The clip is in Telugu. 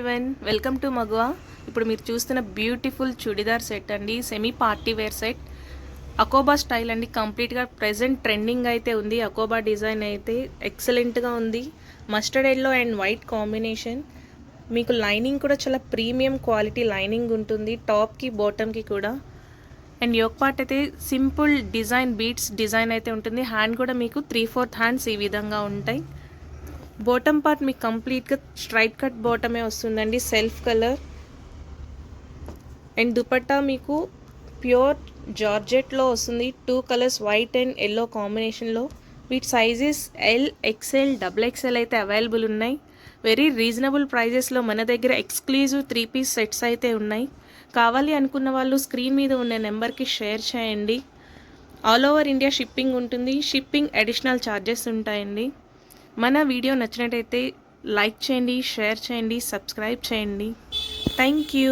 ఎవ్రీవన్, వెల్కమ్ టు మగువా. ఇప్పుడు మీరు చూస్తున్న బ్యూటిఫుల్ చుడిదార్ సెట్ అండి, సెమీ పార్టీ వేర్ సెట్. అకోబా స్టైల్ అండి, కంప్లీట్గా ప్రెజెంట్ ట్రెండింగ్ అయితే ఉంది. అకోబా డిజైన్ అయితే ఎక్సలెంట్గా ఉంది. Mustard yellow and white combination. మీకు లైనింగ్ కూడా చాలా ప్రీమియం క్వాలిటీ లైనింగ్ ఉంటుంది, టాప్కి బాటమ్కి కూడా. అండ్ యోక్ పార్ట్ అయితే సింపుల్ డిజైన్, బీట్స్ డిజైన్ అయితే ఉంటుంది. హ్యాండ్ కూడా మీకు 3/4 హ్యాండ్స్ ఈ విధంగా ఉంటాయి. బాటమ్ పార్ట్ మీకు కంప్లీట్గా స్ట్రైట్ కట్ బాటమే వస్తుందండి, సెల్ఫ్ కలర్. అండ్ దుపట్టా మీకు ప్యూర్ జార్జెట్లో వస్తుంది, 2 కలర్స్ వైట్ అండ్ ఎల్లో కాంబినేషన్లో. వీటి సైజెస్ ఎల్, ఎక్స్ఎల్, XXL అయితే అవైలబుల్ ఉన్నాయి. వెరీ రీజనబుల్ ప్రైజెస్లో మన దగ్గర ఎక్స్క్లూజివ్ 3 పీస్ సెట్స్ అయితే ఉన్నాయి. కావాలి అనుకున్న వాళ్ళు స్క్రీన్ మీద ఉన్న నెంబర్కి షేర్ చేయండి. ఆల్ ఓవర్ ఇండియా షిప్పింగ్ ఉంటుంది. షిప్పింగ్ అడిషనల్ ఛార్జెస్ ఉంటాయండి. మన వీడియో నచ్చినట్టయితే లైక్ చేయండి, షేర్ చేయండి, సబ్స్క్రైబ్ చేయండి. Thank you.